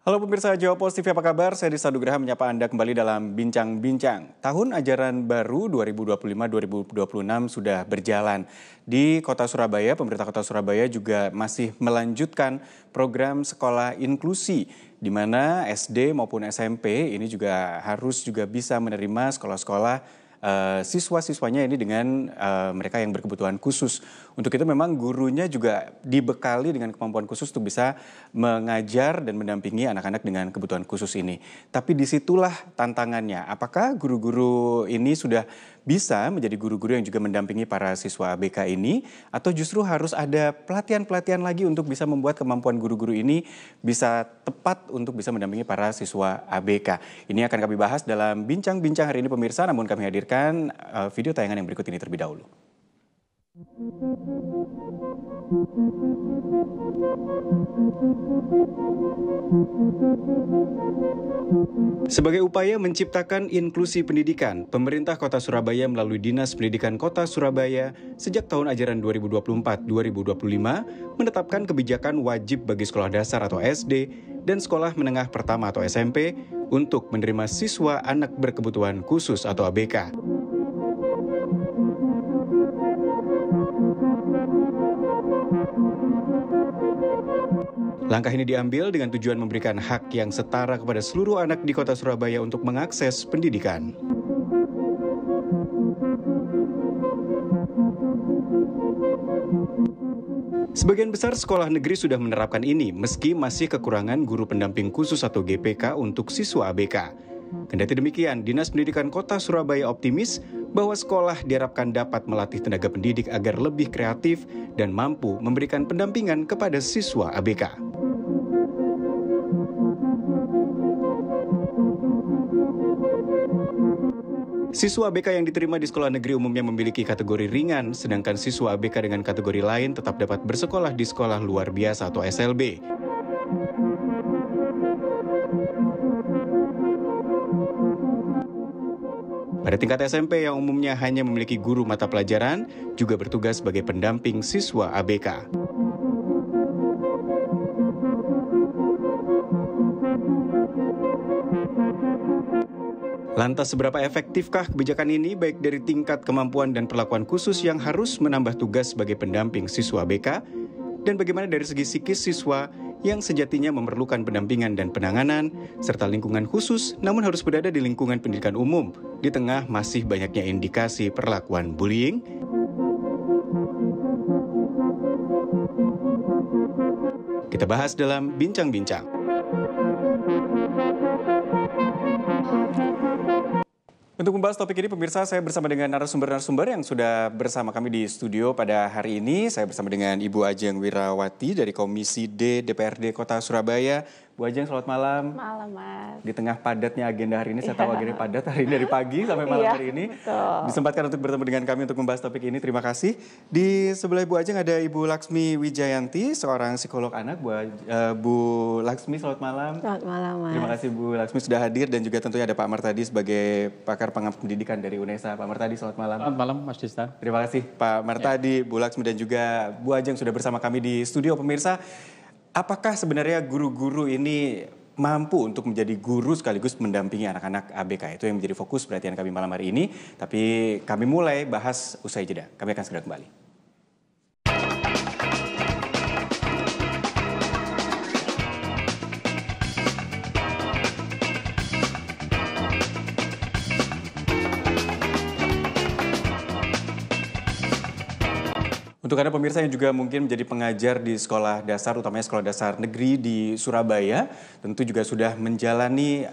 Halo pemirsa Jawa Pos TV, apa kabar? Saya Dista Nugraha menyapa Anda kembali dalam Bincang-Bincang. Tahun ajaran baru 2025-2026 sudah berjalan. Di Kota Surabaya, pemerintah Kota Surabaya juga masih melanjutkan program sekolah inklusi, di mana SD maupun SMP ini juga harus bisa menerima sekolah-sekolah siswa-siswanya ini dengan mereka yang berkebutuhan khusus. Untuk itu memang gurunya juga dibekali dengan kemampuan khusus untuk bisa mengajar dan mendampingi anak-anak dengan kebutuhan khusus ini. Tapi disitulah tantangannya. Apakah guru-guru ini sudah bisa menjadi guru-guru yang juga mendampingi para siswa ABK ini? Atau justru harus ada pelatihan-pelatihan lagi untuk bisa membuat kemampuan guru-guru ini bisa tepat untuk bisa mendampingi para siswa ABK? Ini akan kami bahas dalam Bincang-Bincang hari ini pemirsa, namun kami hadirkan video tayangan yang berikut ini terlebih dahulu. Sebagai upaya menciptakan inklusi pendidikan, pemerintah Kota Surabaya melalui Dinas Pendidikan Kota Surabaya sejak tahun ajaran 2024-2025 menetapkan kebijakan wajib bagi sekolah dasar atau SD dan sekolah menengah pertama atau SMP untuk menerima siswa anak berkebutuhan khusus atau ABK. Langkah ini diambil dengan tujuan memberikan hak yang setara kepada seluruh anak di Kota Surabaya untuk mengakses pendidikan. Sebagian besar sekolah negeri sudah menerapkan ini, meski masih kekurangan guru pendamping khusus atau GPK untuk siswa ABK. Kendati demikian, Dinas Pendidikan Kota Surabaya optimis bahwa sekolah diharapkan dapat melatih tenaga pendidik agar lebih kreatif dan mampu memberikan pendampingan kepada siswa ABK. Siswa ABK yang diterima di sekolah negeri umumnya memiliki kategori ringan, sedangkan siswa ABK dengan kategori lain tetap dapat bersekolah di sekolah luar biasa atau SLB. Pada tingkat SMP yang umumnya hanya memiliki guru mata pelajaran, juga bertugas sebagai pendamping siswa ABK. Lantas seberapa efektifkah kebijakan ini baik dari tingkat kemampuan dan perlakuan khusus yang harus menambah tugas sebagai pendamping siswa ABK, dan bagaimana dari segi psikis siswa yang sejatinya memerlukan pendampingan dan penanganan, serta lingkungan khusus namun harus berada di lingkungan pendidikan umum, di tengah masih banyaknya indikasi perlakuan bullying? Kita bahas dalam Bincang-Bincang. Untuk membahas topik ini, pemirsa, saya bersama dengan narasumber-narasumber yang sudah bersama kami di studio pada hari ini. Saya bersama dengan Ibu Ajeng Wirawati dari Komisi D DPRD Kota Surabaya. Bu Ajeng, selamat malam. Malam, Mas. Di tengah padatnya agenda hari ini, saya tahu agendanya padat hari ini dari pagi sampai malam hari ini. Betul. Disempatkan untuk bertemu dengan kami untuk membahas topik ini. Terima kasih. Di sebelah Ibu Ajeng ada Ibu Laksmi Wijayanti, seorang psikolog anak. Bu Laksmi, selamat malam. Selamat malam, Mas. Terima kasih Bu Laksmi sudah hadir, dan juga tentunya ada Pak Martadi sebagai pakar pengamat pendidikan dari UNESA. Pak Martadi, selamat malam. Selamat malam, Mas Dista. Terima kasih Pak Martadi, Bu Laksmi, dan juga Bu Ajeng sudah bersama kami di studio. Pemirsa, apakah sebenarnya guru-guru ini mampu untuk menjadi guru sekaligus mendampingi anak-anak ABK? Itu yang menjadi fokus perhatian kami malam hari ini. Tapi kami mulai bahas usai jeda. Kami akan segera kembali. Untuk Anda pemirsa yang juga mungkin menjadi pengajar di sekolah dasar, utamanya sekolah dasar negeri di Surabaya, tentu juga sudah menjalani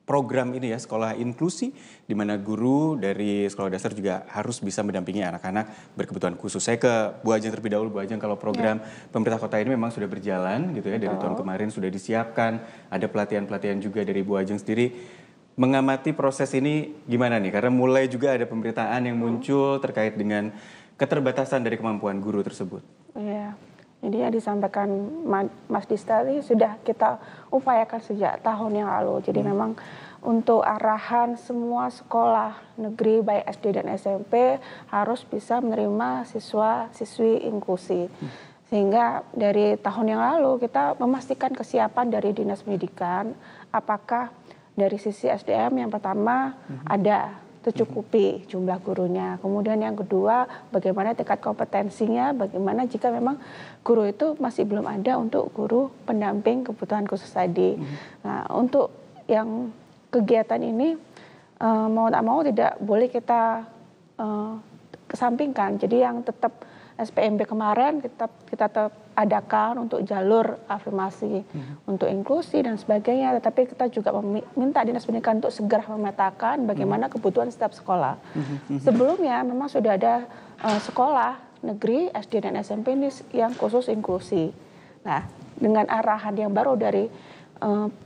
program ini ya, sekolah inklusi, di mana guru dari sekolah dasar juga harus bisa mendampingi anak-anak berkebutuhan khusus. Saya ke Bu Ajeng terlebih dahulu. Bu Ajeng, kalau program pemerintah kota ini memang sudah berjalan gitu ya, dari tahun kemarin sudah disiapkan, ada pelatihan-pelatihan juga dari Bu Ajeng sendiri. Mengamati proses ini gimana nih? Karena mulai juga ada pemberitaan yang muncul terkait dengan keterbatasan dari kemampuan guru tersebut. Iya, jadi yang disampaikan Mas Dista ini sudah kita upayakan sejak tahun yang lalu. Jadi memang untuk arahan semua sekolah negeri baik SD dan SMP harus bisa menerima siswa-siswi inklusi. Sehingga dari tahun yang lalu kita memastikan kesiapan dari Dinas Pendidikan, apakah dari sisi SDM yang pertama ada tercukupi jumlah gurunya. Kemudian yang kedua, bagaimana tingkat kompetensinya, bagaimana jika memang guru itu masih belum ada untuk guru pendamping kebutuhan khusus tadi. Nah, untuk yang kegiatan ini mau tak mau tidak boleh kita kesampingkan. Jadi yang tetap SPMB kemarin kita tetap adakan untuk jalur afirmasi, untuk inklusi dan sebagainya. Tetapi kita juga meminta Dinas Pendidikan untuk segera memetakan bagaimana kebutuhan setiap sekolah. Sebelumnya memang sudah ada sekolah negeri SD dan SMP ini yang khusus inklusi. Nah, dengan arahan yang baru dari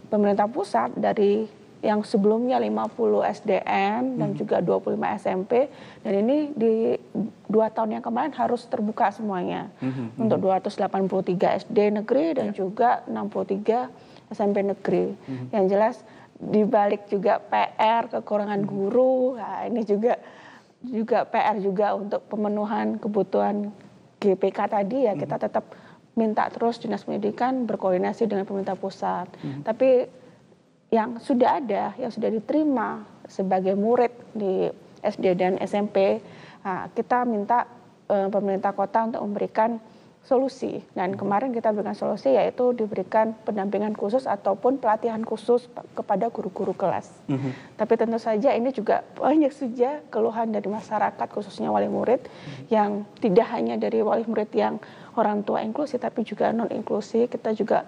pemerintah pusat, dari yang sebelumnya 50 SDN dan juga 25 SMP, dan ini di 2 tahun yang kemarin harus terbuka semuanya untuk 283 SD negeri dan juga 63 SMP negeri. Yang jelas dibalik juga PR kekurangan guru, nah ini juga PR juga untuk pemenuhan kebutuhan GPK tadi ya, kita tetap minta terus Dinas Pendidikan berkoordinasi dengan pemerintah pusat. Tapi yang sudah ada, yang sudah diterima sebagai murid di SD dan SMP, nah, kita minta pemerintah kota untuk memberikan solusi. Dan kemarin kita berikan solusi, yaitu diberikan pendampingan khusus ataupun pelatihan khusus kepada guru-guru kelas. Tapi tentu saja ini juga banyak saja keluhan dari masyarakat, khususnya wali murid, yang tidak hanya dari wali murid yang orang tua inklusi, tapi juga non-inklusi. Kita juga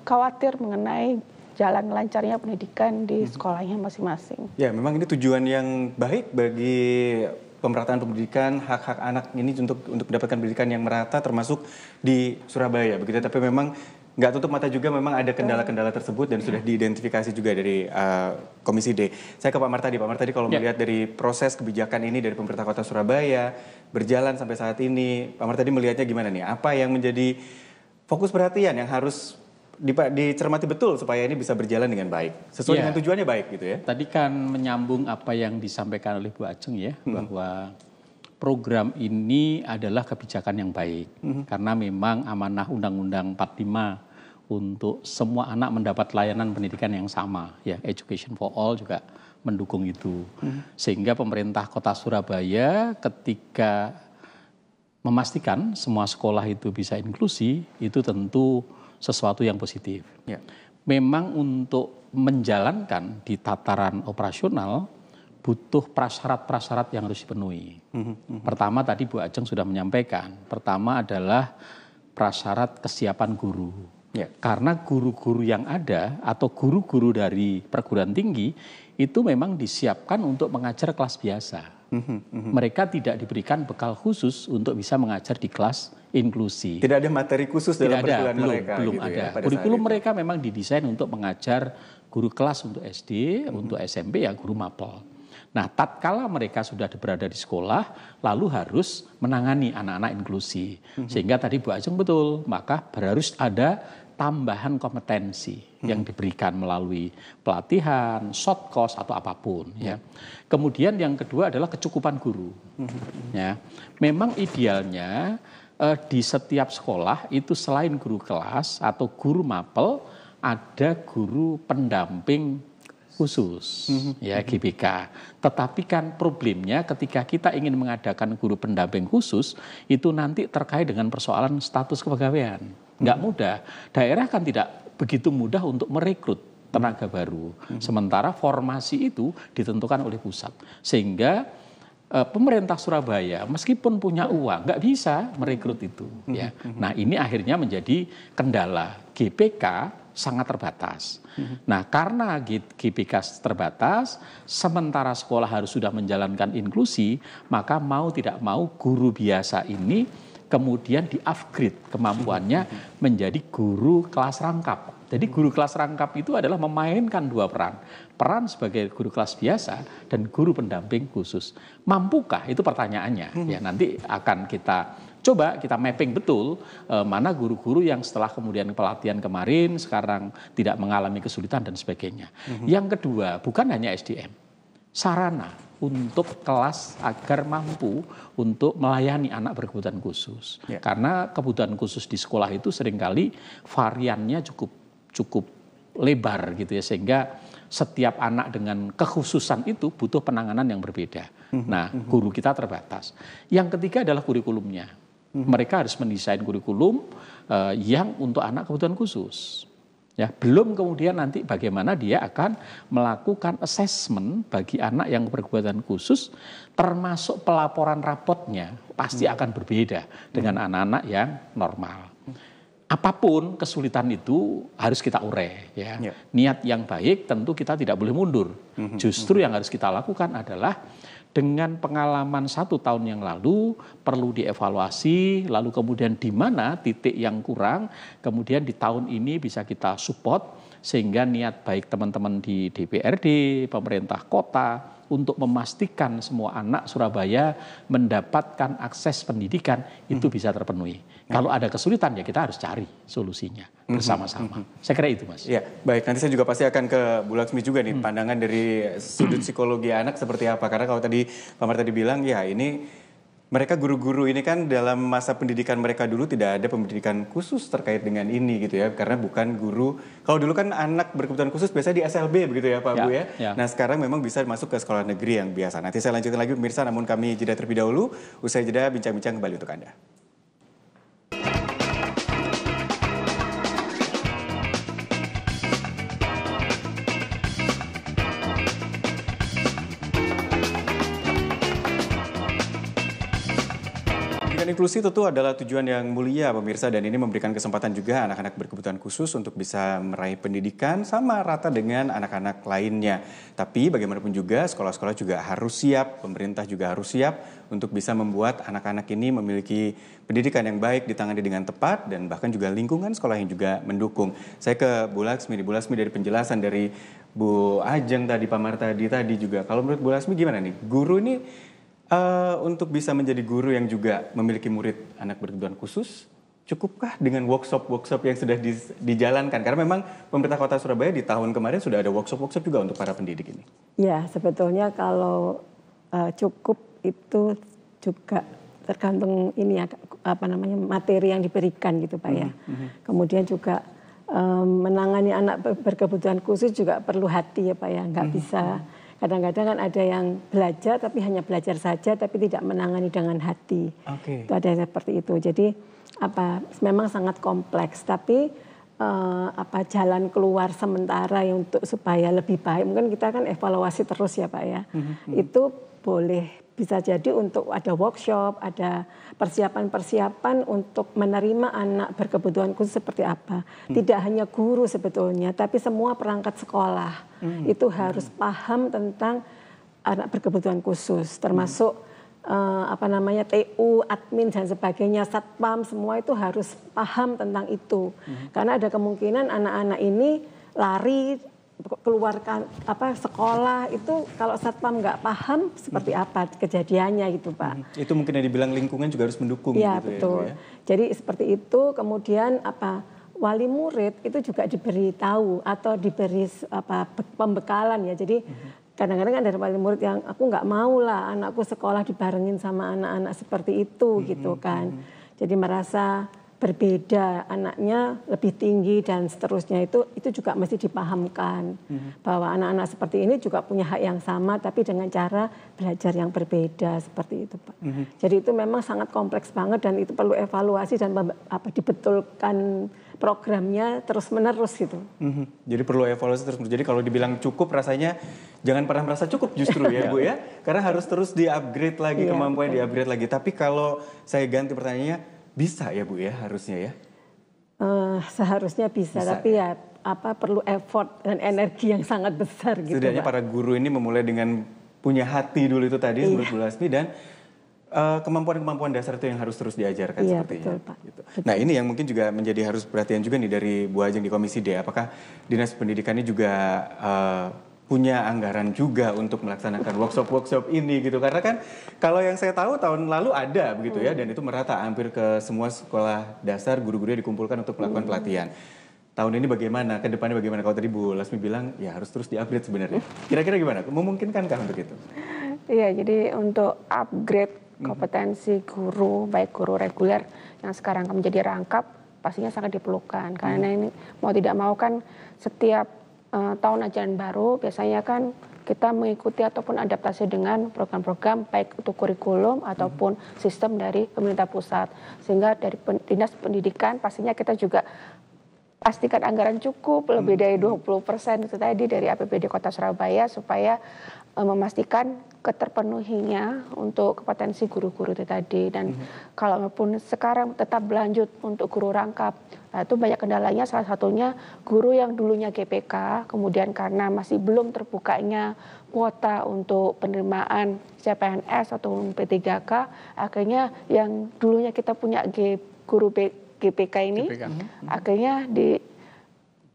khawatir mengenai jalan lancarnya pendidikan di sekolahnya masing-masing. Ya, memang ini tujuan yang baik bagi pemerataan pendidikan, hak-hak anak ini untuk mendapatkan pendidikan yang merata, termasuk di Surabaya, begitu. Tapi memang nggak tutup mata juga, memang ada kendala-kendala tersebut dan sudah diidentifikasi juga dari Komisi D. Saya ke Pak Martadi. Pak Martadi, kalau melihat dari proses kebijakan ini dari pemerintah Kota Surabaya berjalan sampai saat ini, Pak Martadi melihatnya gimana nih? Apa yang menjadi fokus perhatian yang harus dicermati betul supaya ini bisa berjalan dengan baik, sesuai dengan tujuannya baik gitu ya. Tadi kan menyambung apa yang disampaikan oleh Bu Ajeng ya, bahwa program ini adalah kebijakan yang baik. Karena memang amanah Undang-Undang 45 untuk semua anak mendapat layanan pendidikan yang sama, ya, Education for All juga mendukung itu. Sehingga pemerintah Kota Surabaya ketika memastikan semua sekolah itu bisa inklusi, itu tentu sesuatu yang positif. Ya. Memang untuk menjalankan di tataran operasional butuh prasyarat-prasyarat yang harus dipenuhi. Pertama tadi Bu Ajeng sudah menyampaikan, pertama adalah prasyarat kesiapan guru. Ya. Karena guru-guru yang ada atau guru-guru dari perguruan tinggi itu memang disiapkan untuk mengajar kelas biasa. Mereka tidak diberikan bekal khusus untuk bisa mengajar di kelas inklusi. Tidak ada materi khusus dalam perkuliahan mereka. Belum gitu ada. Ya, kurikulum mereka memang didesain untuk mengajar guru kelas untuk SD, untuk SMP ya guru mapel. Nah, tatkala mereka sudah berada di sekolah, lalu harus menangani anak-anak inklusi. Sehingga tadi Bu Ajeng betul, maka harus ada tambahan kompetensi yang diberikan melalui pelatihan, short course atau apapun. Ya. Kemudian yang kedua adalah kecukupan guru. Ya. Memang idealnya di setiap sekolah itu selain guru kelas atau guru mapel, ada guru pendamping khusus, ya GBK. Tetapi kan problemnya ketika kita ingin mengadakan guru pendamping khusus, itu nanti terkait dengan persoalan status kepegawaian. Nggak mudah. Daerah kan tidak begitu mudah untuk merekrut tenaga baru. Sementara formasi itu ditentukan oleh pusat. Sehingga pemerintah Surabaya meskipun punya uang nggak bisa merekrut itu. Ya. Nah ini akhirnya menjadi kendala. GPK sangat terbatas. Nah karena GPK terbatas, sementara sekolah harus sudah menjalankan inklusi, maka mau tidak mau guru biasa ini kemudian di-upgrade kemampuannya menjadi guru kelas rangkap. Jadi guru kelas rangkap itu adalah memainkan dua peran. Peran sebagai guru kelas biasa dan guru pendamping khusus. Mampukah? Itu pertanyaannya. Ya, nanti akan kita coba kita mapping betul mana guru-guru yang setelah kemudian pelatihan kemarin sekarang tidak mengalami kesulitan dan sebagainya. Yang kedua, bukan hanya SDM. Sarana. untuk kelas agar mampu untuk melayani anak berkebutuhan khusus. Karena kebutuhan khusus di sekolah itu seringkali variannya cukup lebar gitu ya, sehingga setiap anak dengan kekhususan itu butuh penanganan yang berbeda. Nah, guru kita terbatas. Yang ketiga adalah kurikulumnya. Mereka harus mendesain kurikulum yang untuk anak kebutuhan khusus. Ya, belum kemudian nanti bagaimana dia akan melakukan assessment bagi anak yang berkebutuhan khusus, termasuk pelaporan rapotnya pasti akan berbeda dengan anak-anak yang normal. Apapun kesulitan itu harus kita urai. Ya. Niat yang baik tentu kita tidak boleh mundur. Justru yang harus kita lakukan adalah dengan pengalaman 1 tahun yang lalu perlu dievaluasi, lalu kemudian di mana titik yang kurang, kemudian di tahun ini bisa kita support sehingga niat baik teman-teman di DPRD, pemerintah kota untuk memastikan semua anak Surabaya mendapatkan akses pendidikan itu bisa terpenuhi. Kalau ada kesulitan ya kita harus cari solusinya bersama-sama. Saya kira itu, Mas. Ya, baik. Nanti saya juga pasti akan ke Bu Laksmi juga nih, pandangan dari sudut psikologi anak seperti apa. Karena kalau tadi Pak Mar tadi bilang ya ini mereka guru-guru ini kan dalam masa pendidikan mereka dulu tidak ada pendidikan khusus terkait dengan ini gitu ya. Karena bukan guru, kalau dulu kan anak berkebutuhan khusus biasanya di SLB begitu ya Pak Bu ya. Nah sekarang memang bisa masuk ke sekolah negeri yang biasa. Nanti saya lanjutkan lagi pemirsa, namun kami jeda terlebih dahulu. Usai jeda bincang-bincang kembali untuk Anda. Inklusi tentu adalah tujuan yang mulia pemirsa, dan ini memberikan kesempatan juga anak-anak berkebutuhan khusus untuk bisa meraih pendidikan sama rata dengan anak-anak lainnya. Tapi bagaimanapun juga sekolah-sekolah juga harus siap, pemerintah juga harus siap untuk bisa membuat anak-anak ini memiliki pendidikan yang baik, ditangani dengan tepat, dan bahkan juga lingkungan sekolah yang juga mendukung. Saya ke Bu Laksmi dari penjelasan dari Bu Ajeng tadi, Pak Mar tadi juga. Kalau menurut Bu Laksmi gimana nih? Guru ini untuk bisa menjadi guru yang juga memiliki murid anak berkebutuhan khusus, cukupkah dengan workshop-workshop yang sudah dijalankan? Karena memang pemerintah Kota Surabaya di tahun kemarin sudah ada workshop-workshop juga untuk para pendidik ini. Ya, sebetulnya kalau cukup itu juga tergantung ini ya, materi yang diberikan gitu Pak ya. Kemudian juga menangani anak berkebutuhan khusus juga perlu hati ya Pak ya, nggak bisa. Kadang-kadang kan ada yang belajar tapi hanya belajar saja tapi tidak menangani dengan hati. Itu ada seperti itu. Jadi memang sangat kompleks, tapi jalan keluar sementara yang untuk supaya lebih baik, mungkin kita kan evaluasi terus ya Pak ya. Itu boleh bisa jadi untuk ada workshop, ada persiapan-persiapan untuk menerima anak berkebutuhan khusus seperti apa. Tidak hanya guru sebetulnya, tapi semua perangkat sekolah itu harus paham tentang anak berkebutuhan khusus, termasuk TU, admin dan sebagainya, satpam, semua itu harus paham tentang itu. Karena ada kemungkinan anak-anak ini lari keluarkan sekolah itu, kalau satpam nggak paham seperti apa kejadiannya gitu Pak. Itu mungkin yang dibilang lingkungan juga harus mendukung. Ya gitu betul. Ya, jadi seperti itu. Kemudian wali murid itu juga diberi tahu atau diberi pembekalan ya. Jadi kadang-kadang kan dari wali murid yang aku nggak mau lah anakku sekolah dibarengin sama anak-anak seperti itu gitu kan. Jadi merasa berbeda, anaknya lebih tinggi dan seterusnya, itu juga mesti dipahamkan bahwa anak-anak seperti ini juga punya hak yang sama tapi dengan cara belajar yang berbeda seperti itu Pak. Jadi itu memang sangat kompleks banget dan itu perlu evaluasi dan dibetulkan programnya terus-menerus gitu. Jadi perlu evaluasi terus. Jadi kalau dibilang cukup rasanya jangan pernah merasa cukup justru ya Bu ya, karena harus terus di-upgrade lagi kemampuannya, di-upgrade lagi. Tapi kalau saya ganti pertanyaannya, bisa ya Bu ya, harusnya ya? Seharusnya bisa, tapi ya perlu effort dan energi yang sangat besar gitu. Setidaknya para guru ini memulai dengan punya hati dulu itu tadi menurut Bu Laksmi, dan kemampuan-kemampuan dasar itu yang harus terus diajarkan sepertinya. Betul, Pak. Gitu. Nah ini yang mungkin juga menjadi harus perhatian juga nih dari Bu Ajeng di Komisi D. Apakah Dinas Pendidikan ini juga punya anggaran juga untuk melaksanakan workshop-workshop ini gitu, karena kan kalau yang saya tahu tahun lalu ada begitu ya, dan itu merata hampir ke semua sekolah dasar, guru-gurunya dikumpulkan untuk melakukan pelatihan. Tahun ini bagaimana, ke depannya bagaimana? Kalau tadi Bu Laksmi bilang ya harus terus di-upgrade sebenarnya. Kira-kira gimana? Memungkinkankah untuk itu? Iya, jadi untuk upgrade kompetensi guru, baik guru reguler yang sekarang menjadi rangkap, pastinya sangat diperlukan. Karena ini mau tidak mau kan setiap tahun ajaran baru biasanya kan kita mengikuti ataupun adaptasi dengan program-program baik itu kurikulum ataupun sistem dari pemerintah pusat. Sehingga dari Dinas Pendidikan pastinya kita juga pastikan anggaran cukup lebih dari 20% itu tadi dari APBD Kota Surabaya supaya memastikan keterpenuhinya untuk kompetensi guru-guru itu tadi. Dan kalaupun sekarang tetap berlanjut untuk guru rangkap, nah itu banyak kendalanya, salah satunya guru yang dulunya GPK, kemudian karena masih belum terbukanya kuota untuk penerimaan CPNS atau P3K, akhirnya yang dulunya kita punya guru GPK ini, akhirnya di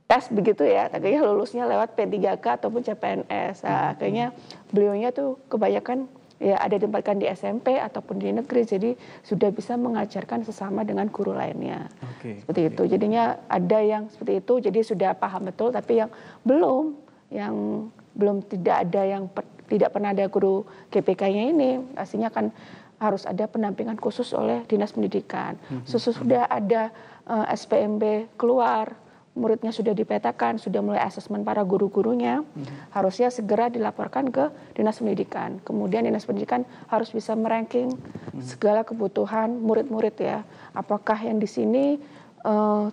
tes begitu ya, akhirnya lulusnya lewat P3K ataupun CPNS. Nah, akhirnya beliaunya tuh kebanyakan ya ada ditempatkan di SMP ataupun di negeri, jadi sudah bisa mengajarkan sesama dengan guru lainnya. Seperti itu. Jadinya ada yang seperti itu, jadi sudah paham betul, tapi yang belum tidak ada yang tidak pernah ada guru GPK-nya ini, pastinya kan harus ada pendampingan khusus oleh Dinas Pendidikan. Sudah ada SPMB keluar, muridnya sudah dipetakan, sudah mulai asesmen para guru-gurunya, harusnya segera dilaporkan ke Dinas Pendidikan. Kemudian Dinas Pendidikan harus bisa meranking segala kebutuhan murid-murid ya. Apakah yang di sini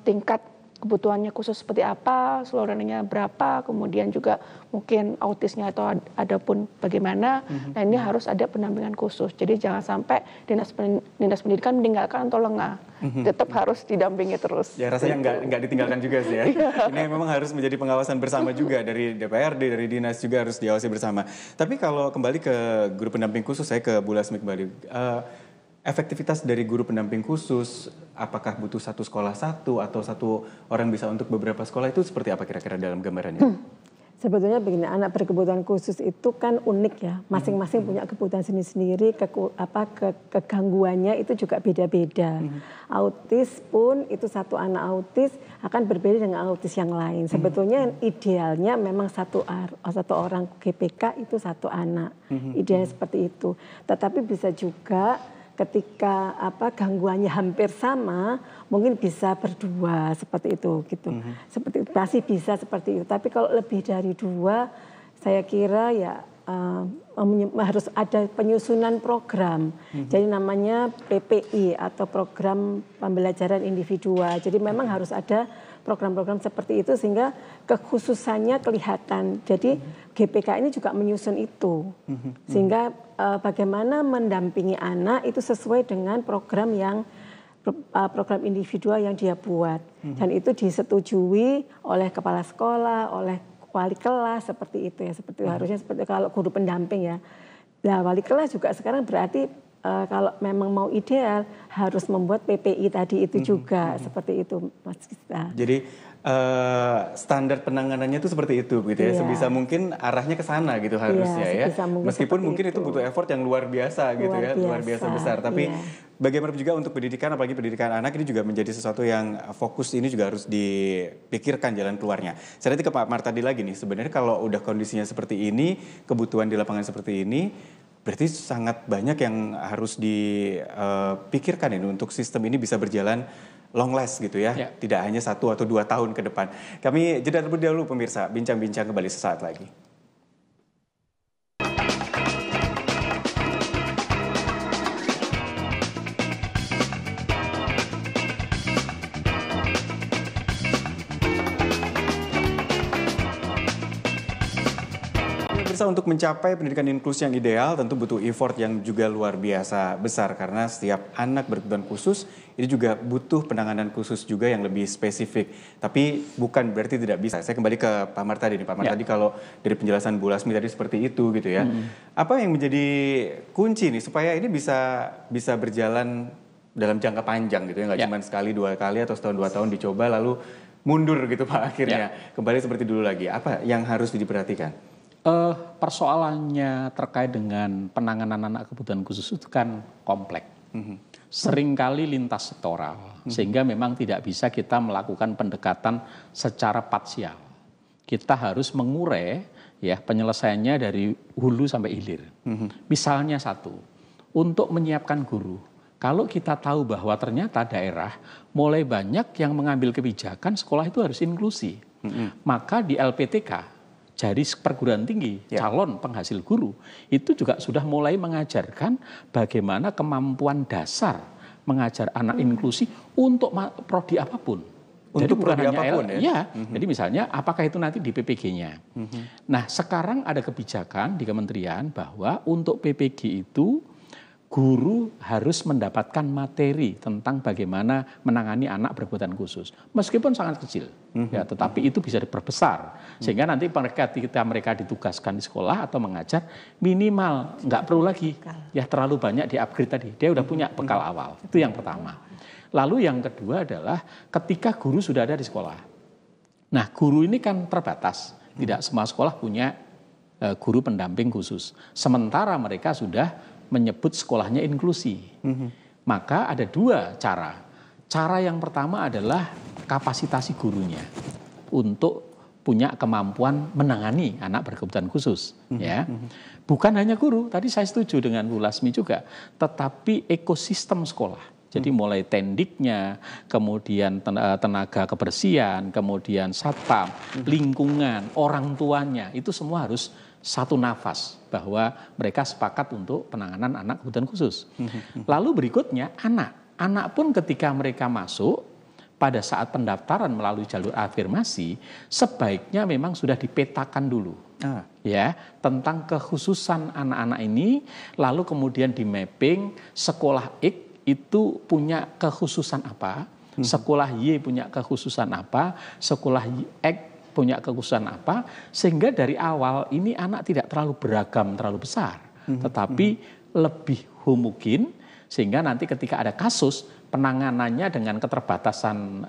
tingkat kebutuhannya khusus seperti apa, seluruhnya berapa, kemudian juga mungkin autisnya atau ada pun bagaimana. Nah ini harus ada pendampingan khusus. Jadi jangan sampai Dinas Pendidikan meninggalkan atau lengah. Tetap harus didampingi terus. Ya rasanya nggak ditinggalkan juga sih ya. Ini memang harus menjadi pengawasan bersama juga dari DPRD, dari dinas juga harus diawasi bersama. Tapi kalau kembali ke guru pendamping khusus, saya ke Bu Lasmi kembali. Efektivitas dari guru pendamping khusus, apakah butuh satu sekolah satu atau satu orang bisa untuk beberapa sekolah, itu seperti apa kira-kira dalam gambarannya? Sebetulnya begini, anak berkebutuhan khusus itu kan unik ya, masing-masing punya kebutuhan sendiri-sendiri, kegangguannya itu juga beda-beda. Autis pun itu satu anak autis akan berbeda dengan autis yang lain. Sebetulnya idealnya memang satu orang GPK itu satu anak, idealnya seperti itu. Tetapi bisa juga ketika gangguannya hampir sama, mungkin bisa berdua seperti itu gitu. Seperti itu, masih bisa seperti itu. Tapi kalau lebih dari dua, saya kira ya harus ada penyusunan program. Jadi namanya PPI atau program pembelajaran individual. Jadi memang harus ada program-program seperti itu sehingga kekhususannya kelihatan. Jadi GPK ini juga menyusun itu. Sehingga bagaimana mendampingi anak itu sesuai dengan program individual yang dia buat. Dan itu disetujui oleh kepala sekolah, oleh wali kelas seperti itu ya. Seperti harusnya seperti kalau guru pendamping ya. Nah, wali kelas juga sekarang berarti kalau memang mau ideal harus membuat PPI tadi itu juga seperti itu Mas Gista. Jadi standar penanganannya itu seperti itu gitu ya. Sebisa mungkin arahnya ke sana gitu harusnya ya. Meskipun mungkin itu butuh effort yang luar biasa gitu ya, luar biasa besar. Tapi bagaimana juga untuk pendidikan, apalagi pendidikan anak ini juga menjadi sesuatu yang fokus, ini juga harus dipikirkan jalan keluarnya. Saya nanti ke Pak Martadi lagi nih. Sebenarnya kalau udah kondisinya seperti ini, kebutuhan di lapangan seperti ini, berarti sangat banyak yang harus dipikirkan ini untuk sistem ini bisa berjalan long last gitu ya. Tidak hanya 1 atau 2 tahun ke depan. Kami jeda terlebih dahulu pemirsa, bincang-bincang kembali sesaat lagi. Untuk mencapai pendidikan inklusi yang ideal tentu butuh effort yang juga luar biasa besar, karena setiap anak berkebutuhan khusus ini juga butuh penanganan khusus juga yang lebih spesifik. Tapi bukan berarti tidak bisa. Saya kembali ke Pak Martadi nih. Pak Martadi, kalau dari penjelasan Bu Lasmi tadi seperti itu gitu ya. Apa yang menjadi kunci nih supaya ini bisa berjalan dalam jangka panjang gitu ya, nggak cuma sekali 2 kali atau setahun 2 tahun dicoba lalu mundur gitu Pak akhirnya. Kembali seperti dulu lagi. Apa yang harus diperhatikan? Persoalannya terkait dengan penanganan anak kebutuhan khusus itu kan kompleks. Seringkali lintas sektoral, sehingga memang tidak bisa kita melakukan pendekatan secara parsial. Kita harus mengurai ya penyelesaiannya dari hulu sampai hilir. Misalnya satu, untuk menyiapkan guru. Kalau kita tahu bahwa ternyata daerah mulai banyak yang mengambil kebijakan sekolah itu harus inklusi, maka di LPTK, jadi perguruan tinggi calon penghasil guru, itu juga sudah mulai mengajarkan bagaimana kemampuan dasar mengajar anak inklusi untuk prodi apapun. Jadi untuk bukan prodi hanya apapun ya? Jadi misalnya apakah itu nanti di PPG-nya. Nah sekarang ada kebijakan di kementerian bahwa untuk PPG itu guru harus mendapatkan materi tentang bagaimana menangani anak berkebutuhan khusus. Meskipun sangat kecil, ya, tetapi itu bisa diperbesar. Sehingga nanti ketika mereka ditugaskan di sekolah atau mengajar, minimal nggak perlu lagi ya terlalu banyak di-upgrade tadi. Dia udah punya bekal awal. Itu yang pertama. Lalu yang kedua adalah ketika guru sudah ada di sekolah. Nah, guru ini kan terbatas. Tidak semua sekolah punya guru pendamping khusus. Sementara mereka sudah menyebut sekolahnya inklusi. Maka ada dua cara. Cara yang pertama adalah kapasitasi gurunya untuk punya kemampuan menangani anak berkebutuhan khusus. Ya, bukan hanya guru. Tadi saya setuju dengan Bu Lasmi juga, tetapi ekosistem sekolah. Jadi mulai tendiknya, kemudian tenaga kebersihan, kemudian satpam, lingkungan, orang tuanya, itu semua harus satu nafas bahwa mereka sepakat untuk penanganan anak kebutuhan khusus. Lalu berikutnya anak pun ketika mereka masuk pada saat pendaftaran melalui jalur afirmasi sebaiknya memang sudah dipetakan dulu ya tentang kekhususan anak-anak ini, lalu kemudian di mapping sekolah X itu punya kekhususan apa, sekolah Y punya kekhususan apa, sekolah X punya kekhususan apa, sehingga dari awal ini anak tidak terlalu beragam, terlalu besar, tetapi lebih homogen, sehingga nanti ketika ada kasus, penanganannya dengan keterbatasan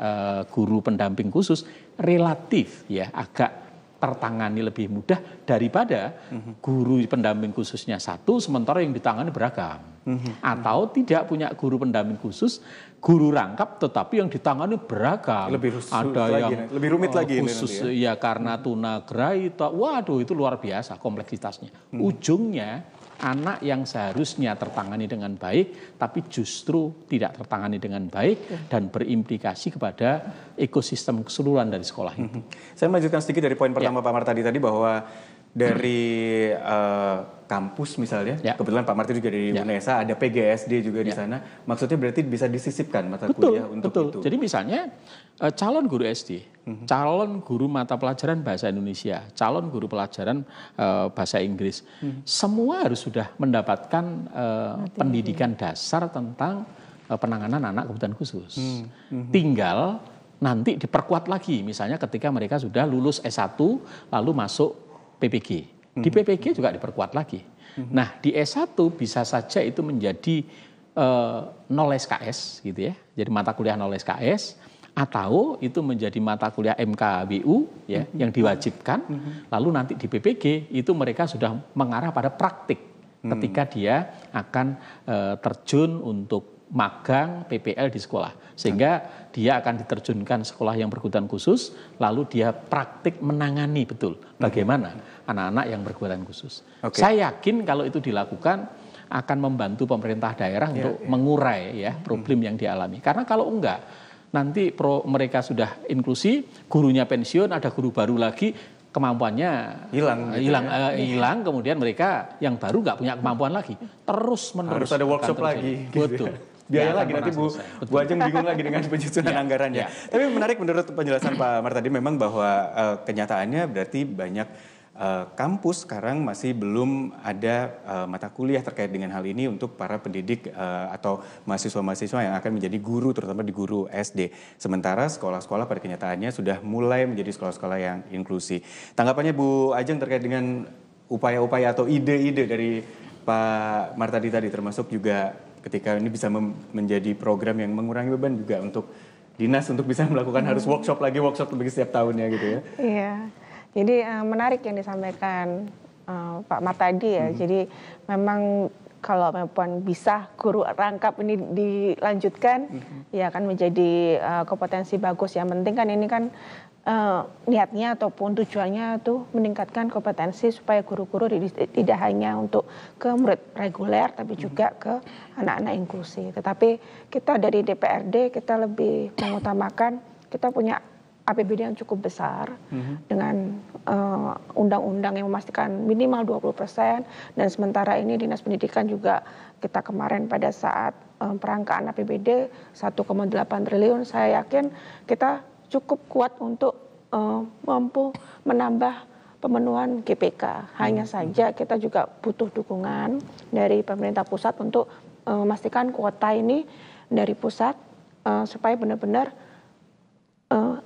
guru pendamping khusus relatif ya agak tertangani lebih mudah daripada guru pendamping khususnya satu, sementara yang ditangani beragam. Atau tidak punya guru pendamping khusus, guru rangkap tetapi yang ditangani beragam. Ada yang lebih rumit lagi khusus ini ya karena tunagrahita. Waduh, itu luar biasa kompleksitasnya. Ujungnya anak yang seharusnya tertangani dengan baik tapi justru tidak tertangani dengan baik dan berimplikasi kepada ekosistem keseluruhan dari sekolah itu. Saya melanjutkan sedikit dari poin pertama Pak Marta tadi bahwa dari kampus misalnya, kebetulan Pak Marti juga dari UNESA, ada PGSD juga di sana. Maksudnya berarti bisa disisipkan mata kuliah untuk itu. Jadi misalnya calon guru SD, calon guru mata pelajaran bahasa Indonesia, calon guru pelajaran bahasa Inggris, semua harus sudah mendapatkan pendidikan dasar tentang penanganan anak kebutuhan khusus. Tinggal nanti diperkuat lagi, misalnya ketika mereka sudah lulus S1 lalu masuk PPG. Di PPG juga diperkuat lagi. Nah, di S1 bisa saja itu menjadi 0 SKS gitu ya. Jadi mata kuliah 0 SKS atau itu menjadi mata kuliah MKBU ya yang diwajibkan. Lalu nanti di PPG itu mereka sudah mengarah pada praktik ketika dia akan terjun untuk magang PPL di sekolah, sehingga dia akan diterjunkan sekolah yang berkebutuhan khusus, lalu dia praktik menangani betul bagaimana anak-anak yang berkebutuhan khusus. Saya yakin kalau itu dilakukan akan membantu pemerintah daerah untuk mengurai ya problem yang dialami. Karena kalau enggak, nanti mereka sudah inklusi, gurunya pensiun, ada guru baru lagi, kemampuannya hilang, kemudian mereka yang baru nggak punya kemampuan lagi, terus menerus harus ada workshop lagi. Betul. Biaya lagi nanti Bu Ajeng bingung lagi dengan penyusunan anggarannya. Tapi menarik menurut penjelasan Pak Marta tadi memang bahwa kenyataannya berarti banyak kampus sekarang masih belum ada mata kuliah terkait dengan hal ini untuk para pendidik atau mahasiswa-mahasiswa yang akan menjadi guru, terutama di guru SD. Sementara sekolah-sekolah pada kenyataannya sudah mulai menjadi sekolah-sekolah yang inklusi. Tanggapannya Bu Ajeng terkait dengan upaya-upaya atau ide-ide dari Pak Martadi tadi, termasuk juga ketika ini bisa menjadi program yang mengurangi beban juga untuk dinas untuk bisa melakukan harus workshop lebih setiap tahunnya gitu ya. Iya, jadi menarik yang disampaikan Pak Martadi ya. Jadi memang kalau memang bisa guru rangkap ini dilanjutkan, ya akan menjadi kompetensi bagus. Yang penting kan ini kan niatnya ataupun tujuannya tuh meningkatkan kompetensi supaya guru-guru tidak hanya untuk ke murid reguler tapi juga ke anak-anak inklusi. Tetapi kita dari DPRD kita lebih mengutamakan kita punya APBD yang cukup besar dengan undang-undang yang memastikan minimal 20% dan sementara ini Dinas Pendidikan juga kita kemarin pada saat perangkaan APBD 1,8 triliun saya yakin kita cukup kuat untuk mampu menambah pemenuhan GPK. Hanya saja kita juga butuh dukungan dari pemerintah pusat untuk memastikan kuota ini dari pusat supaya benar-benar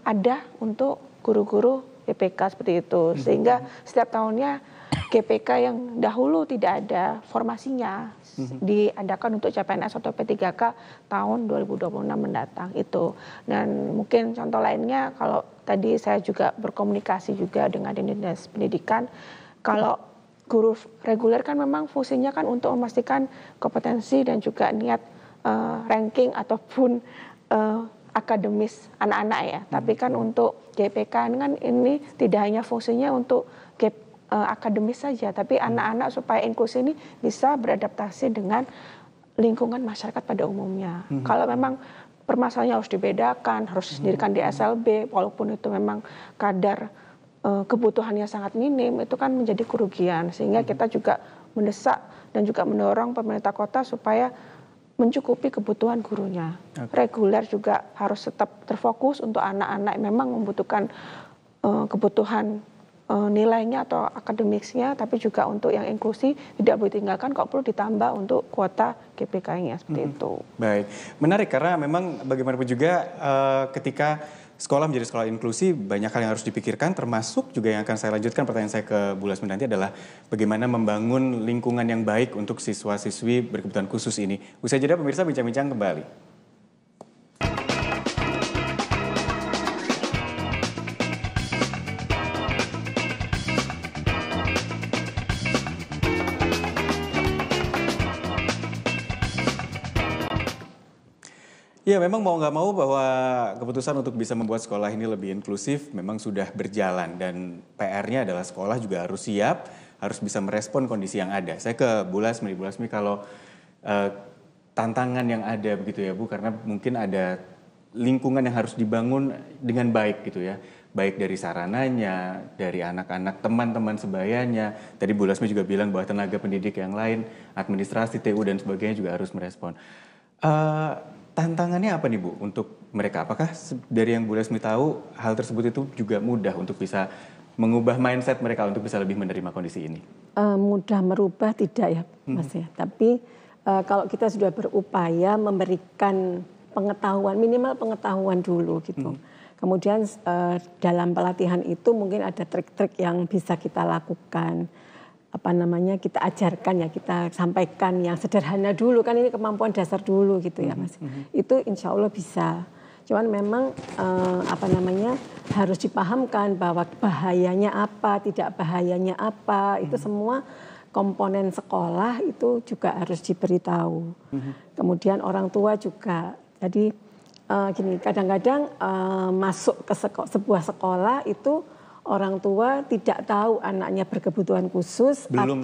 ada untuk guru-guru GPK seperti itu. Sehingga setiap tahunnya GPK yang dahulu tidak ada formasinya diadakan untuk CPNS atau P3K tahun 2026 mendatang itu. Dan mungkin contoh lainnya kalau tadi saya juga berkomunikasi juga dengan Dinas Pendidikan, kalau guru reguler kan memang fungsinya kan untuk memastikan kompetensi dan juga niat ranking ataupun akademis anak-anak ya. Tapi kan untuk GPK kan ini tidak hanya fungsinya untuk akademis saja, tapi anak-anak supaya inklusi ini bisa beradaptasi dengan lingkungan masyarakat pada umumnya. Kalau memang permasalahannya harus dibedakan, harus didirikan di SLB, walaupun itu memang kadar kebutuhannya sangat minim, itu kan menjadi kerugian. Sehingga kita juga mendesak dan juga mendorong pemerintah kota supaya mencukupi kebutuhan gurunya. Reguler juga harus tetap terfokus untuk anak-anak yang memang membutuhkan kebutuhan nilainya atau akademiknya, tapi juga untuk yang inklusi tidak boleh tinggalkan, kok perlu ditambah untuk kuota GPK-nya seperti itu. Baik, menarik karena memang bagaimanapun juga ketika sekolah menjadi sekolah inklusi banyak hal yang harus dipikirkan, termasuk juga yang akan saya lanjutkan pertanyaan saya ke Bu Lasmi nanti adalah bagaimana membangun lingkungan yang baik untuk siswa-siswi berkebutuhan khusus ini. Usai jeda pemirsa bincang-bincang kembali. Ya memang mau nggak mau bahwa keputusan untuk bisa membuat sekolah ini lebih inklusif memang sudah berjalan dan PR-nya adalah sekolah juga harus siap, harus bisa merespon kondisi yang ada. Saya ke Bu Lasmi kalau tantangan yang ada begitu ya Bu, karena mungkin ada lingkungan yang harus dibangun dengan baik gitu ya, baik dari sarananya, dari anak-anak, teman-teman sebayanya. Tadi Bu Lasmi juga bilang bahwa tenaga pendidik yang lain, administrasi, TU dan sebagainya juga harus merespon. Tantangannya apa nih Bu untuk mereka? Apakah dari yang Bu Lasmi tahu hal tersebut itu juga mudah untuk bisa mengubah mindset mereka untuk bisa lebih menerima kondisi ini? Mudah merubah tidak ya Mas ya. Tapi kalau kita sudah berupaya memberikan pengetahuan, minimal pengetahuan dulu gitu. Kemudian dalam pelatihan itu mungkin ada trik-trik yang bisa kita lakukan. Kita ajarkan ya, kita sampaikan yang sederhana dulu, kan ini kemampuan dasar dulu gitu ya Mas. Itu insya Allah bisa. Cuman memang harus dipahamkan bahwa bahayanya apa, tidak bahayanya apa, itu semua komponen sekolah itu juga harus diberitahu. Kemudian orang tua juga. Jadi kadang-kadang masuk ke sebuah sekolah itu orang tua tidak tahu anaknya berkebutuhan khusus belum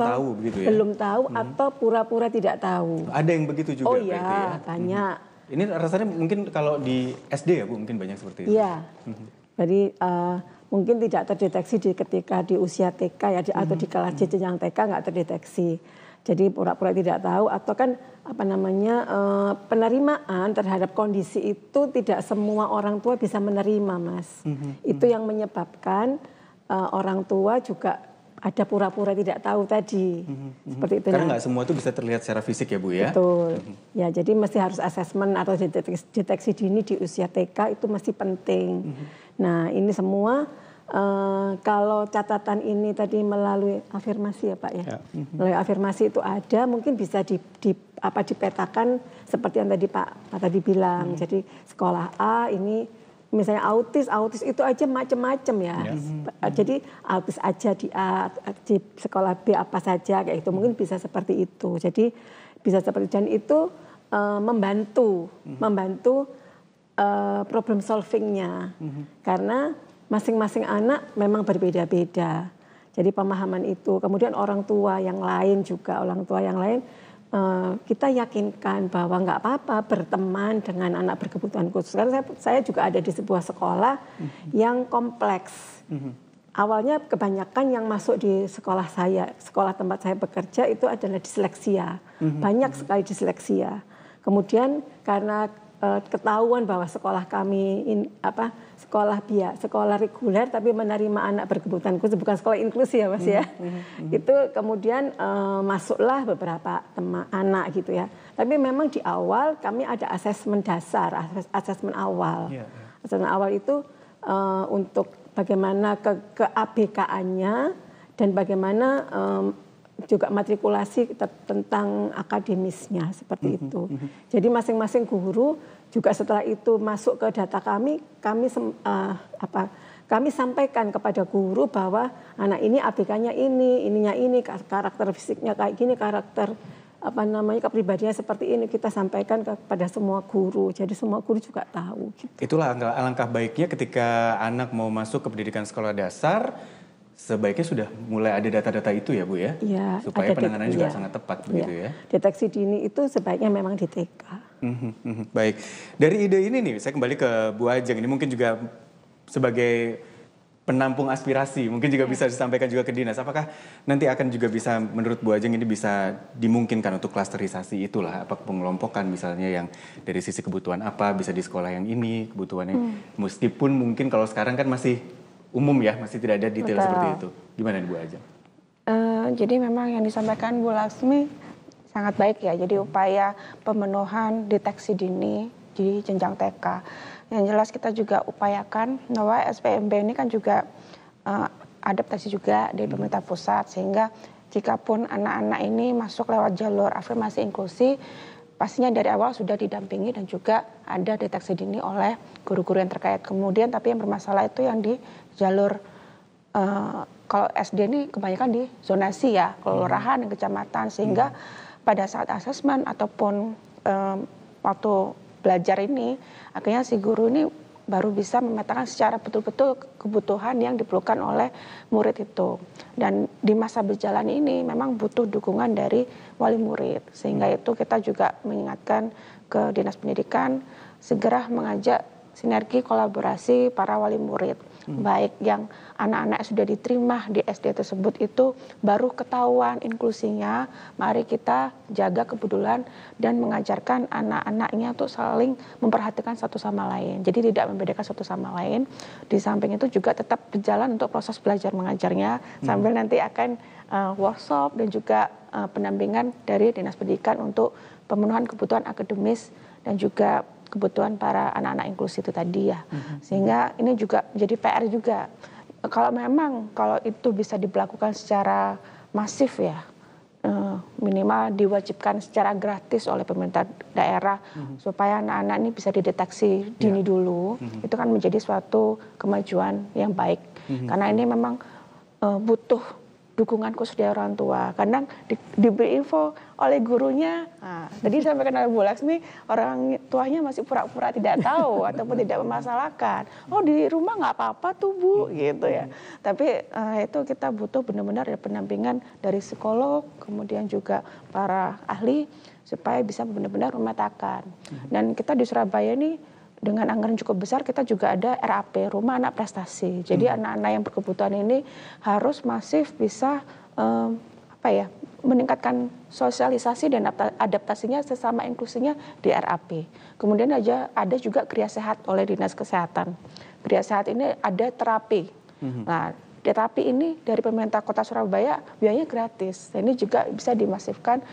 tahu atau pura-pura tidak tahu. Ada yang begitu juga. Oh iya, banyak. Ini rasanya mungkin kalau di SD ya Bu mungkin banyak seperti itu. Iya. Jadi mungkin tidak terdeteksi ketika di usia TK ya atau di kelas jenjang TK nggak terdeteksi. Jadi pura-pura tidak tahu atau kan penerimaan terhadap kondisi itu tidak semua orang tua bisa menerima Mas. Itu yang menyebabkan orang tua juga ada pura-pura tidak tahu tadi. Seperti itu. Karena nggak semua itu bisa terlihat secara fisik ya Bu ya. Betul. Ya jadi mesti harus asesmen atau deteksi dini di usia TK itu masih penting. Nah ini semua kalau catatan ini tadi melalui afirmasi ya Pak ya. Melalui afirmasi itu ada, mungkin bisa dipetakan seperti yang tadi Pak tadi bilang. Jadi sekolah A ini misalnya autis itu aja macam-macam ya. Jadi autis aja di A, di sekolah B apa saja kayak itu. Mungkin bisa seperti itu. Jadi bisa seperti dan itu membantu problem solvingnya. Karena masing-masing anak memang berbeda-beda. Jadi pemahaman itu, kemudian orang tua yang lain kita yakinkan bahwa nggak apa-apa berteman dengan anak berkebutuhan khusus. Karena saya juga ada di sebuah sekolah yang kompleks. Awalnya kebanyakan yang masuk di sekolah tempat saya bekerja itu adalah disleksia. Banyak sekali disleksia. Kemudian karena ketahuan bahwa sekolah kami sekolah reguler tapi menerima anak berkebutuhan khusus, bukan sekolah inklusi ya Mas ya. Itu kemudian masuklah beberapa anak gitu ya. Tapi memang di awal kami ada asesmen dasar, asesmen awal. Asesmen awal itu untuk bagaimana ke ABK-nya dan bagaimana juga matrikulasi tentang akademisnya seperti itu. Jadi masing-masing guru juga setelah itu masuk ke data kami sampaikan kepada guru bahwa anak ini ABK-nya ininya ini, karakter fisiknya kayak gini, karakter kepribadiannya seperti ini, kita sampaikan kepada semua guru. Jadi semua guru juga tahu. Gitu. Itulah alangkah baiknya ketika anak mau masuk ke pendidikan sekolah dasar, sebaiknya sudah mulai ada data-data itu ya Bu ya? Iya. Supaya penanganannya juga sangat tepat begitu ya? Deteksi dini itu sebaiknya memang di TK. Baik. Dari ide ini nih, saya kembali ke Bu Ajeng. Ini mungkin juga sebagai penampung aspirasi, mungkin juga bisa disampaikan juga ke dinas. Apakah nanti akan juga bisa, menurut Bu Ajeng ini bisa dimungkinkan untuk klasterisasi itulah, apa pengelompokan misalnya yang dari sisi kebutuhan apa, bisa di sekolah yang ini, kebutuhannya. Meskipun mungkin kalau sekarang kan masih umum ya, masih tidak ada detail seperti itu. Gimana Bu Ajeng? Jadi memang yang disampaikan Bu Laksmi sangat baik ya. Jadi upaya pemenuhan deteksi dini di jenjang TK. Yang jelas kita juga upayakan bahwa SPMB ini kan juga adaptasi juga dari pemerintah pusat. Sehingga jikapun anak-anak ini masuk lewat jalur afirmasi inklusi, pastinya dari awal sudah didampingi dan juga ada deteksi dini oleh guru-guru yang terkait. Kemudian tapi yang bermasalah itu yang di jalur kalau SD ini kebanyakan di zonasi ya, kelurahan dan kecamatan, sehingga pada saat asesmen ataupun waktu belajar ini akhirnya si guru ini baru bisa memetakan secara betul-betul kebutuhan yang diperlukan oleh murid itu. Dan di masa berjalan ini memang butuh dukungan dari wali murid, sehingga itu kita juga mengingatkan ke Dinas Pendidikan segera mengajak sinergi kolaborasi para wali murid, baik yang anak-anak sudah diterima di SD tersebut itu baru ketahuan inklusinya, mari kita jaga kepedulian dan mengajarkan anak-anaknya untuk saling memperhatikan satu sama lain. Jadi tidak membedakan satu sama lain. Di samping itu juga tetap berjalan untuk proses belajar mengajarnya, sambil nanti akan workshop dan juga pendampingan dari Dinas Pendidikan untuk pemenuhan kebutuhan akademis dan juga kebutuhan para anak-anak inklusi itu tadi ya. Sehingga ini juga menjadi PR juga. Kalau itu bisa dilakukan secara masif ya, minimal diwajibkan secara gratis oleh pemerintah daerah supaya anak-anak ini bisa dideteksi dini dulu, itu kan menjadi suatu kemajuan yang baik. Karena ini memang butuh dukungan khusus dari orang tua. Kadang diberi info oleh gurunya. Tadi disampaikan oleh Bu Laksmi, orang tuanya masih pura-pura tidak tahu ataupun tidak memasalahkan. Oh di rumah nggak apa-apa tuh Bu, gitu ya. Tapi itu kita butuh benar-benar ada pendampingan dari psikolog, kemudian juga para ahli supaya bisa benar-benar memetakan. Dan kita di Surabaya ini dengan anggaran cukup besar, kita juga ada RAP, Rumah Anak Prestasi. Jadi anak-anak yang berkebutuhan ini harus masif bisa meningkatkan sosialisasi dan adaptasinya sesama inklusinya di RAP. Kemudian ada juga Gria Sehat oleh Dinas Kesehatan. Gria Sehat ini ada terapi. Nah, terapi ini dari pemerintah Kota Surabaya biayanya gratis. Ini juga bisa dimasifkan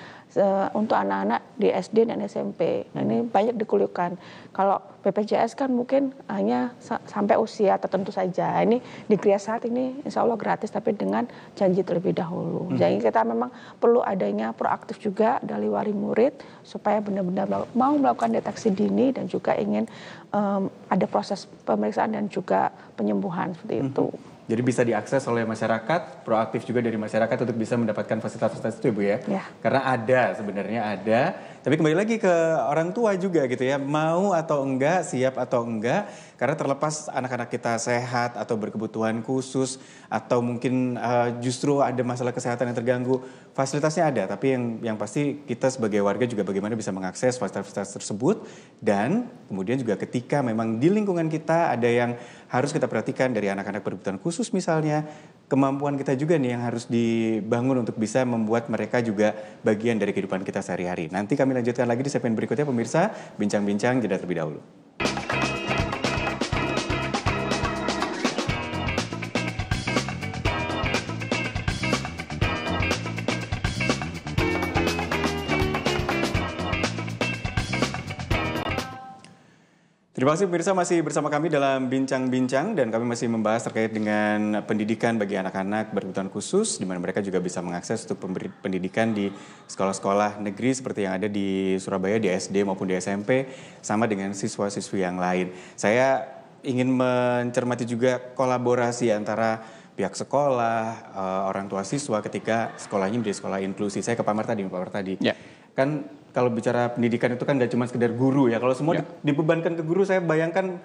untuk anak-anak di SD dan SMP. Nah, ini banyak dikeluhkan. Kalau BPJS kan mungkin hanya sampai usia tertentu saja. Ini di Gria Sehat ini insya Allah gratis tapi dengan janji terlebih dahulu. Jadi kita memang perlu adanya proaktif juga dari wali murid supaya benar-benar mau melakukan deteksi dini dan juga ingin ada proses pemeriksaan dan juga penyembuhan seperti itu. Jadi bisa diakses oleh masyarakat, proaktif juga dari masyarakat untuk bisa mendapatkan fasilitas-fasilitas itu, Bu ya. Karena ada, sebenarnya ada. Tapi kembali lagi ke orang tua juga gitu ya, mau atau enggak, siap atau enggak. Karena terlepas anak-anak kita sehat atau berkebutuhan khusus atau mungkin justru ada masalah kesehatan yang terganggu, fasilitasnya ada. Tapi yang pasti kita sebagai warga juga bagaimana bisa mengakses fasilitas tersebut. Dan kemudian juga ketika memang di lingkungan kita ada yang harus kita perhatikan dari anak-anak berkebutuhan khusus misalnya, kemampuan kita juga nih yang harus dibangun untuk bisa membuat mereka juga bagian dari kehidupan kita sehari-hari. Nanti kami lanjutkan lagi di segmen berikutnya pemirsa, bincang-bincang jeda terlebih dahulu. Terima kasih pemirsa masih bersama kami dalam bincang-bincang dan kami masih membahas terkait dengan pendidikan bagi anak-anak berkebutuhan khusus di mana mereka juga bisa mengakses untuk pendidikan di sekolah-sekolah negeri seperti yang ada di Surabaya di SD maupun di SMP sama dengan siswa-siswi yang lain. Saya ingin mencermati juga kolaborasi antara pihak sekolah, orang tua siswa ketika sekolahnya menjadi sekolah inklusi. Saya ke Pak Mar tadi. Ya. Kan kalau bicara pendidikan itu kan gak cuma sekedar guru ya. Kalau semua dibebankan ke guru, saya bayangkan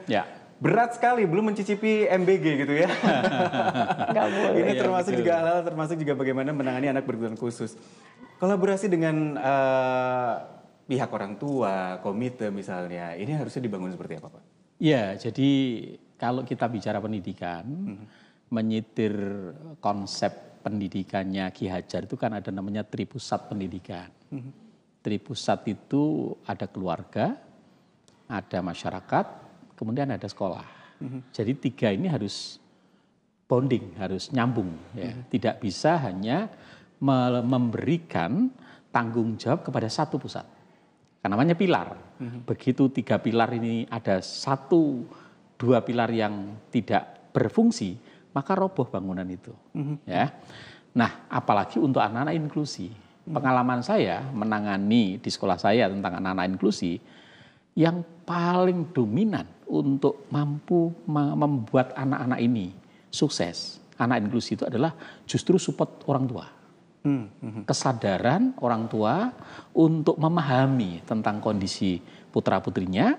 berat sekali, belum mencicipi MBG gitu ya. Gak boleh. Ini termasuk juga hal-hal, termasuk juga bagaimana menangani anak berkebutuhan khusus. Kolaborasi dengan pihak orang tua, komite misalnya, ini harusnya dibangun seperti apa Pak? Ya, jadi kalau kita bicara pendidikan, menyitir konsep pendidikannya Ki Hajar itu kan ada namanya tripusat pendidikan. Tripusat itu ada keluarga, ada masyarakat, kemudian ada sekolah. Jadi tiga ini harus bonding, harus nyambung. Ya. Tidak bisa hanya memberikan tanggung jawab kepada satu pusat. Karena namanya pilar. Begitu tiga pilar ini ada dua pilar yang tidak berfungsi, maka roboh bangunan itu. Ya. Nah, apalagi untuk anak-anak inklusi. Pengalaman saya menangani di sekolah saya tentang anak-anak inklusi, yang paling dominan untuk mampu membuat anak-anak ini sukses, anak inklusi itu adalah justru support orang tua. Kesadaran orang tua untuk memahami tentang kondisi putra-putrinya,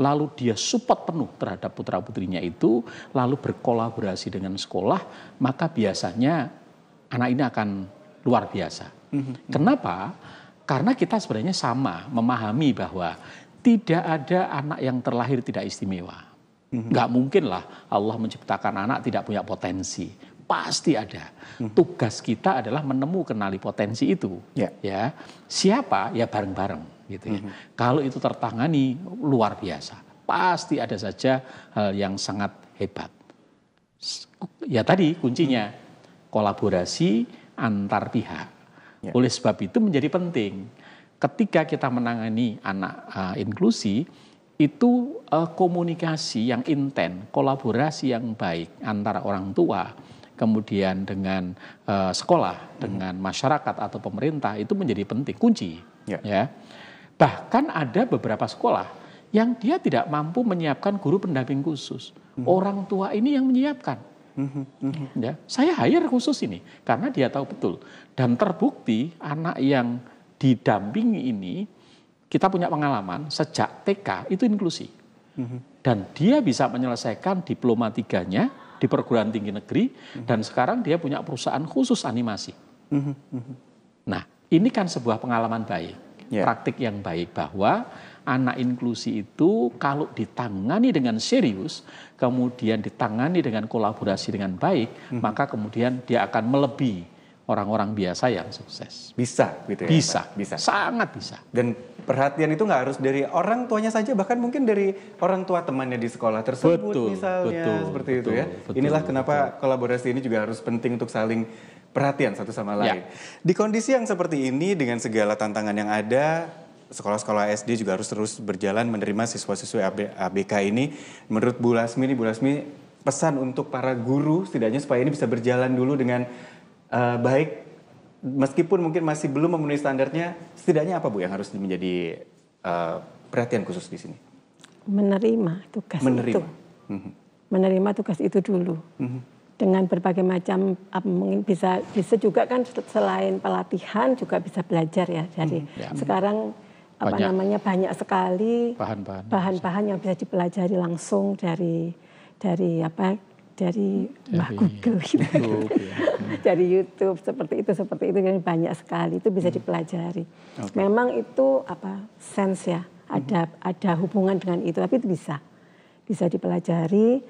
lalu dia support penuh terhadap putra-putrinya itu, lalu berkolaborasi dengan sekolah, maka biasanya anak ini akan luar biasa. Kenapa? Karena kita sebenarnya sama memahami bahwa tidak ada anak yang terlahir tidak istimewa. Nggak mungkin lah Allah menciptakan anak tidak punya potensi. Pasti ada. Tugas kita adalah kenali potensi itu. Ya. Siapa? Ya bareng-bareng. Gitu ya. Kalau itu tertangani luar biasa. Pasti ada saja hal yang sangat hebat. Ya tadi kuncinya kolaborasi antar pihak. Oleh sebab itu menjadi penting ketika kita menangani anak inklusi itu komunikasi yang intens, kolaborasi yang baik antara orang tua, kemudian dengan sekolah, dengan masyarakat atau pemerintah itu menjadi penting, kunci. Ya. Bahkan ada beberapa sekolah yang dia tidak mampu menyiapkan guru pendamping khusus. Orang tua ini yang menyiapkan. Ya, saya hire khusus ini karena dia tahu betul dan terbukti anak yang didampingi ini kita punya pengalaman sejak TK itu inklusi dan dia bisa menyelesaikan diploma 3-nya di perguruan tinggi negeri dan sekarang dia punya perusahaan khusus animasi. Nah ini kan sebuah pengalaman baik, praktik yang baik bahwa anak inklusi itu kalau ditangani dengan serius, kemudian ditangani dengan kolaborasi dengan baik, maka kemudian dia akan melebihi orang-orang biasa yang sukses. Bisa gitu ya? Bisa. Sangat bisa. Dan perhatian itu nggak harus dari orang tuanya saja, bahkan mungkin dari orang tua temannya di sekolah tersebut misalnya. Seperti itu ya. Inilah kenapa kolaborasi ini juga harus penting untuk saling perhatian satu sama lain. Di kondisi yang seperti ini dengan segala tantangan yang ada, sekolah-sekolah SD juga harus terus berjalan menerima siswa-siswi ABK ini. Menurut Bu Lasmi pesan untuk para guru setidaknya supaya ini bisa berjalan dulu dengan baik, meskipun mungkin masih belum memenuhi standarnya, setidaknya apa Bu yang harus menjadi perhatian khusus di sini? Menerima tugas itu. Menerima tugas itu dulu. dengan berbagai macam mungkin bisa juga kan selain pelatihan juga bisa belajar ya. Jadi sekarang banyak sekali bahan-bahan yang bisa dipelajari langsung dari Mbah Google gitu. Dari YouTube seperti itu kan banyak sekali itu bisa dipelajari. Memang itu sense ya, ada hubungan dengan itu, tapi itu bisa dipelajari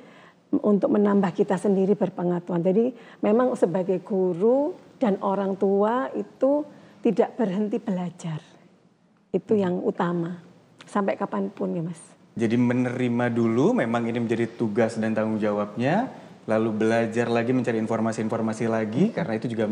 untuk menambah kita sendiri berpengetahuan. Jadi memang sebagai guru dan orang tua itu tidak berhenti belajar. Itu yang utama sampai kapanpun ya Mas. Jadi menerima dulu, memang ini menjadi tugas dan tanggung jawabnya, lalu belajar lagi mencari informasi-informasi lagi, karena itu juga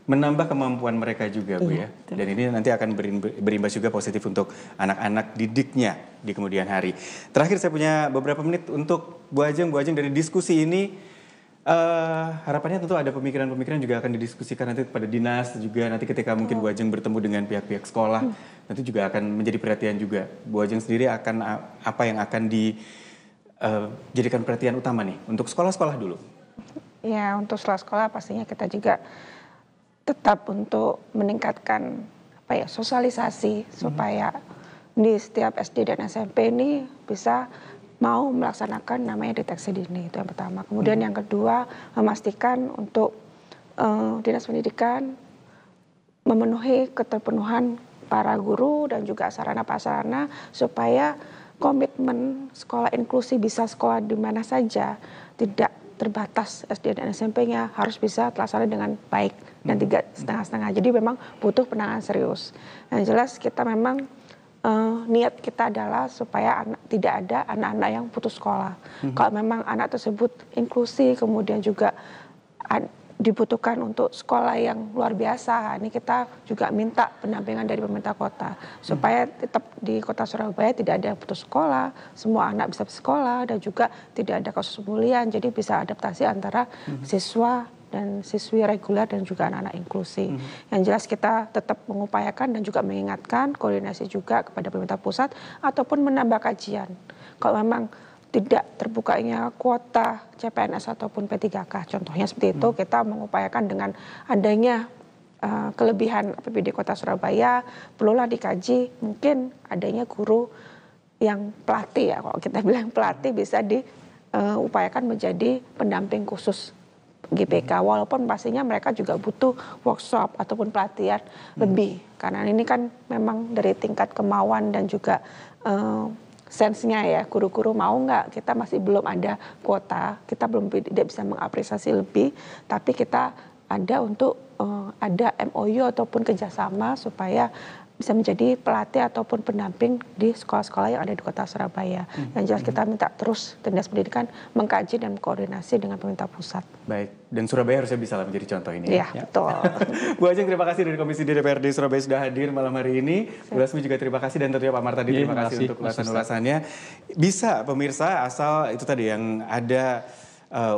menambah kemampuan mereka juga Bu ya. Dan ini nanti akan berimbas juga positif untuk anak-anak didiknya di kemudian hari. Terakhir saya punya beberapa menit untuk Bu Ajeng dari diskusi ini. Harapannya tentu ada pemikiran-pemikiran juga akan didiskusikan nanti pada dinas juga, nanti ketika mungkin Bu Ajeng bertemu dengan pihak-pihak sekolah, nanti juga akan menjadi perhatian juga. Bu Ajeng sendiri akan apa yang akan dijadikan perhatian utama nih untuk sekolah-sekolah dulu? Ya, untuk sekolah-sekolah pastinya kita juga tetap untuk meningkatkan sosialisasi supaya di setiap SD dan SMP ini bisa mau melaksanakan namanya deteksi dini, itu yang pertama. Kemudian yang kedua, memastikan untuk dinas pendidikan memenuhi keterpenuhan para guru dan juga sarana-prasarana supaya komitmen sekolah inklusi bisa sekolah di mana saja, tidak terbatas SD dan SMP-nya, harus bisa terlaksana dengan baik dan tidak setengah-setengah. Jadi memang butuh penanganan serius. Yang jelas kita memang niat kita adalah supaya tidak ada anak-anak yang putus sekolah. Kalau memang anak tersebut inklusi, kemudian juga dibutuhkan untuk sekolah yang luar biasa, ini kita juga minta pendampingan dari pemerintah kota supaya tetap di kota Surabaya tidak ada yang putus sekolah, semua anak bisa bersekolah dan juga tidak ada kasus pembulian, jadi bisa adaptasi antara siswa dan siswi reguler dan juga anak-anak inklusi. Yang jelas kita tetap mengupayakan dan juga mengingatkan, koordinasi juga kepada pemerintah pusat ataupun menambah kajian. Kalau memang tidak terbukanya kuota CPNS ataupun P3K, contohnya seperti itu, kita mengupayakan dengan adanya kelebihan APBD Kota Surabaya, perlulah dikaji mungkin adanya guru yang pelatih ya, kalau kita bilang pelatih bisa diupayakan menjadi pendamping khusus GPK, walaupun pastinya mereka juga butuh workshop ataupun pelatihan lebih, karena ini kan memang dari tingkat kemauan dan juga sense-nya ya, guru-guru mau nggak, kita masih belum ada kuota, kita tidak bisa mengapresiasi lebih, tapi kita ada untuk ada MOU ataupun kerjasama supaya bisa menjadi pelatih ataupun pendamping di sekolah-sekolah yang ada di kota Surabaya. Yang jelas kita minta terus Dinas Pendidikan mengkaji dan mengkoordinasi dengan pemerintah pusat. Baik, dan Surabaya harusnya bisa lah menjadi contoh ini. Iya, betul. Bu Ajeng, terima kasih dari Komisi DPRD Surabaya sudah hadir malam hari ini. Bu Lasmi juga terima kasih, dan tentunya Pak Martadi terima kasih untuk ulasan-ulasannya. Bisa pemirsa, asal itu tadi yang ada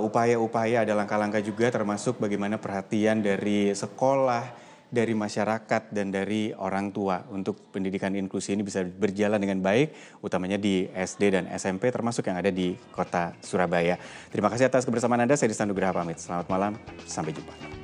upaya-upaya, ada langkah-langkah juga termasuk bagaimana perhatian dari sekolah, dari masyarakat dan dari orang tua untuk pendidikan inklusi ini bisa berjalan dengan baik, utamanya di SD dan SMP termasuk yang ada di kota Surabaya. Terima kasih atas kebersamaan Anda, saya Dista Nugraha pamit. Selamat malam, sampai jumpa.